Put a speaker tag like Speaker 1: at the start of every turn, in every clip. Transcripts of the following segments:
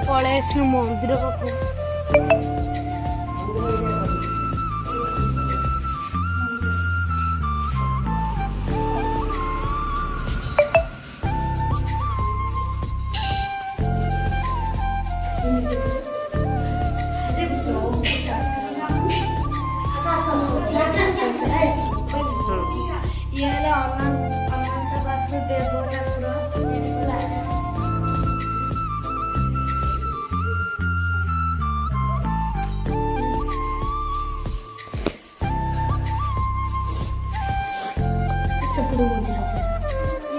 Speaker 1: पलैस मंदिर पाखु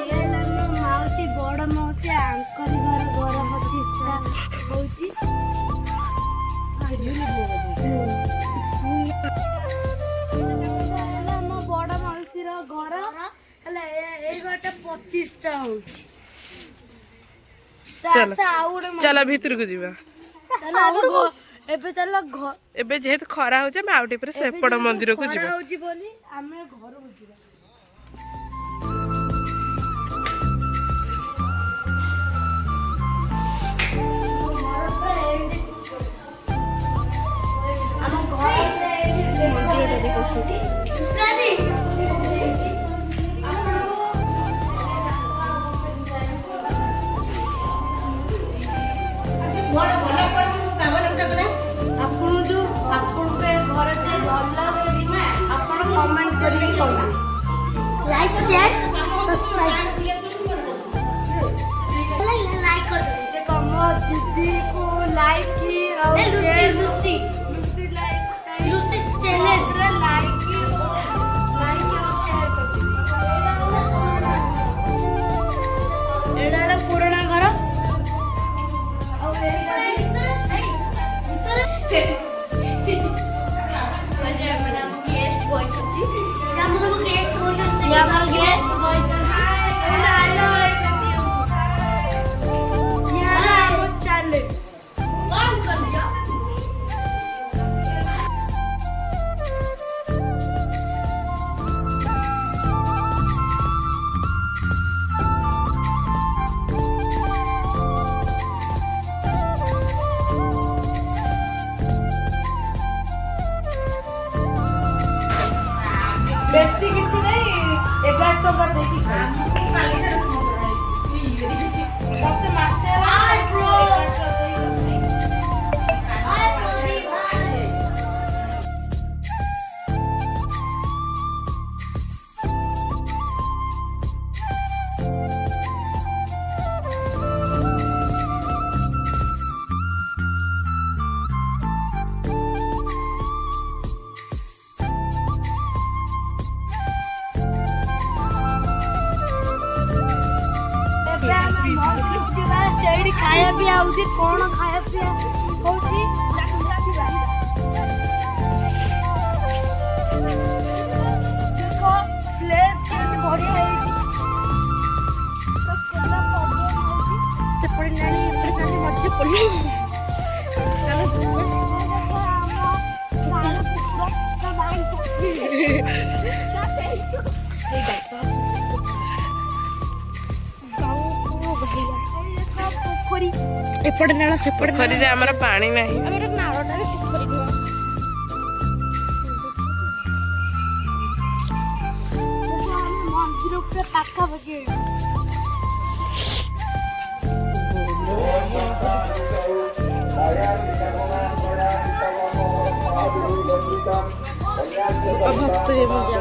Speaker 1: माउसी बड़ माउसी आंकरी घर घर प्रतिष्ठा होची बड़ माउसी घर प्रतिष्ठा होची
Speaker 2: चल भीतर को जीवा एबे जेहेतु खरा हो जाए आउटे पर सेपड़ मंदिर को जीवा
Speaker 1: होची बोली आमे घर को जीवा कमेंट करिए लाइक शेयर सब्सक्राइब लाइक कर दो देखो मो दीदी को लाइक की और लूसी लूसी चैनल लाइक और शेयर कर दो एडारा पुराना घर और
Speaker 2: बेसी किसी नहीं 11 टका देकी खाया भी आउची कौन खाया पिया होची देखो प्लेस केते बढ़िया होची तो केला पडो होची से पड़ी नानी मछली पड़ी चलो एपटे नाला सेपटे पोखरी रे हमर पानी नाही हमर नाळटा रे पोखरी नुआ मंदिर ऊपर पाका बगे भक्त ये मजा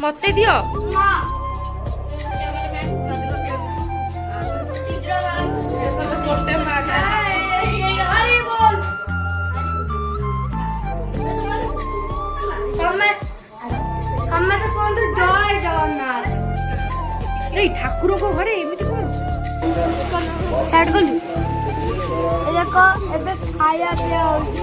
Speaker 2: ମତେ ଦିଅ।
Speaker 1: ସମସ୍ତେ କୁହନ୍ତୁ ଜୟ ଜଗନ୍ନାଥ।
Speaker 2: ଏଇ ଠାକୁରଙ୍କ ଘରେ ଏମିତି କଣ
Speaker 1: ଷ୍ଟାର୍ଟ କଲୁ? ଦେଖ ଏବେ ଖାଇବା ପିଇବା ହଉଛି।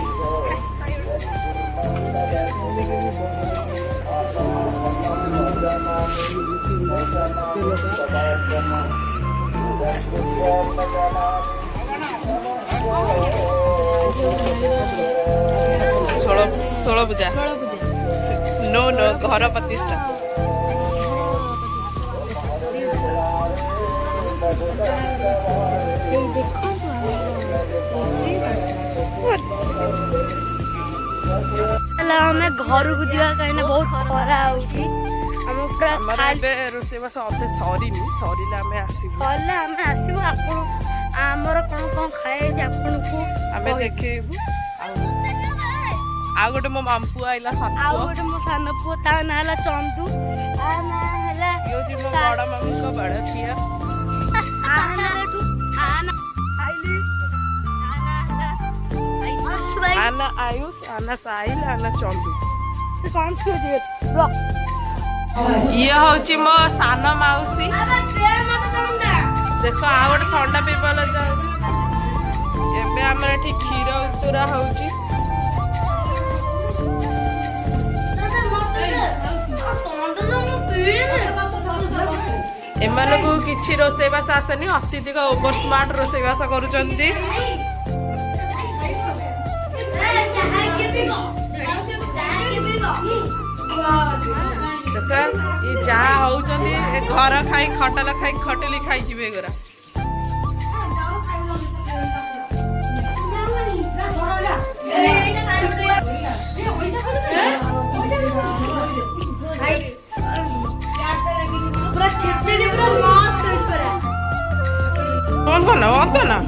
Speaker 2: ଷୋଳ ପୂଜା नो नो घर प्रतिष्ठा।
Speaker 1: ଆମେ ଘରକୁ ଯିବା କାହିଁକି ନା ବହୁତ ଖରା ହଉଛି।
Speaker 2: ରୋଷେଇବାସ ଅଧେ ସରିନି, ସରିଲେ ଆମେ ଆସିବୁ।
Speaker 1: ଆପଣ ଆମର କଣ କଣ ଖାଇଛି ଆପଣଙ୍କୁ
Speaker 2: ଆମେ ଦେଖେଇବୁ। ଆଉ ଗୋଟେ ମୋ ମାମୁ ପୁଅ ଆଇଲା,
Speaker 1: ଆଉ ଗୋଟେ ମୋ ସାନ ପୁଅ, ତା ନାଁ ହେଲା ଚନ୍ଦୁ। ତା ନାଁ ହେଲା
Speaker 2: ମୋ ବଡ ମାମୁଙ୍କ ବଡ ଝିଅ। आना आयुष, आना साहिल, आना चंदू। ये हूँ मो सान माउसी। देख आ गए थंडा पीपल एवं आम क्षीर उतुरा हो एमानकु किछि रोसैबास आसेनी, अत्यधिक ओवर स्मार्ट रोसैबास करुचंदी। ये जहाँ होउचंदी घर खाई खटल खाई खटली खाई जीवे गोरा। कौन ना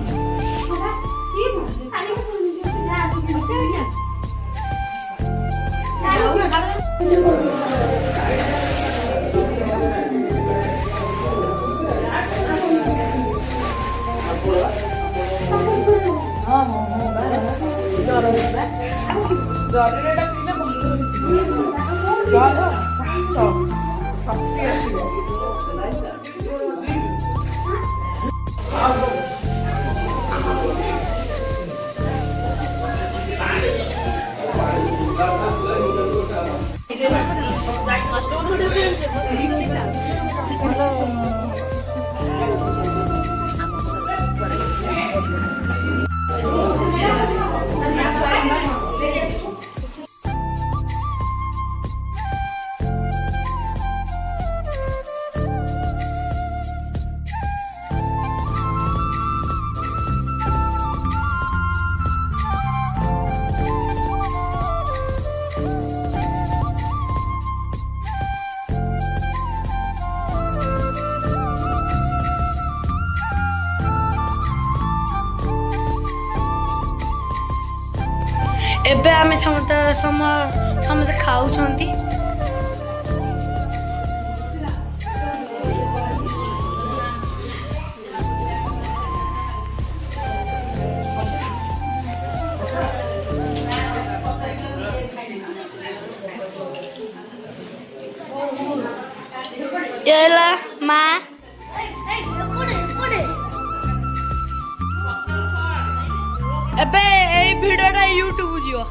Speaker 1: एबे आमे समस्त खाऊछंती। येला माँ एबे ए भिडियोटा यूट्यूब जियो।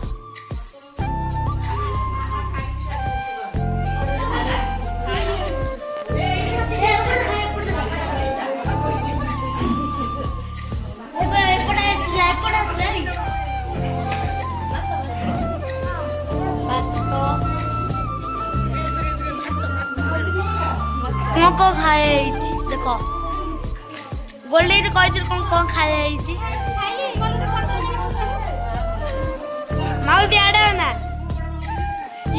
Speaker 1: कौन खाए देख गोल्डे तो कही कौन कौन खाए माउसी आड़े ना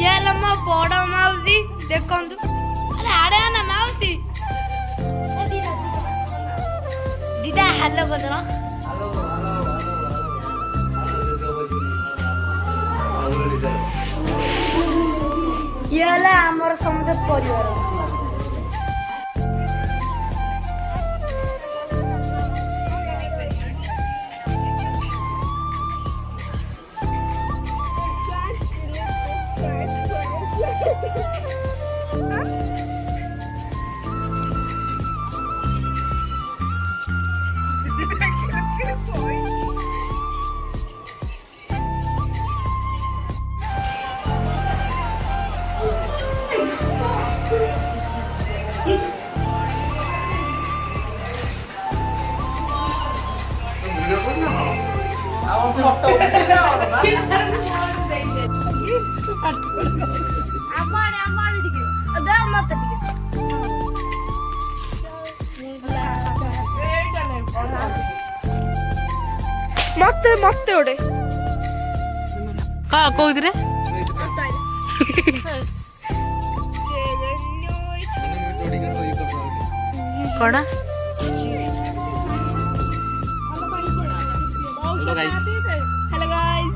Speaker 1: ये मो बड़ माउसी देखु अरे आड़े ना माउसी दीदा हालो कर ये आमर समझ परिवार
Speaker 2: मत मत ओडे का कोइदरे कड़ा
Speaker 3: Hello guys.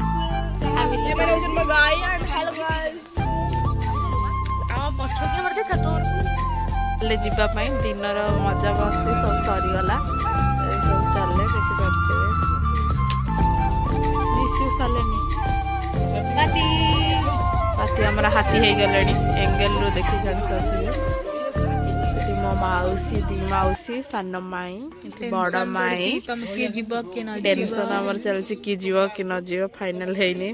Speaker 3: Everyone is my guy and hello guys.
Speaker 2: ଯିବା ପାଇଁ ଦିନର ମଜା ମସ୍ତି ସବୁ ସରିଗଲା ସବୁ ଚାଲିଲେ ଦେଖିପାରୁଥିବେ ପାତି ଆମର ହାତୀ ହେଇଗଲେଣି ଏଙ୍ଗେଲରୁ ଦେଖି ଜାଣିପାରୁଥିବେ ସେଠି ମୋ ମାଉସୀ ଦି ମାଉସୀ ସାନ ମାଇଁ ବଡ଼ ମାଇଁ ଟେନସନ୍ ଆମର ଚାଲିଛି କିଏ ଯିବ କି ନ ଯିବ ଫାଇନାଲ ହେଇନି।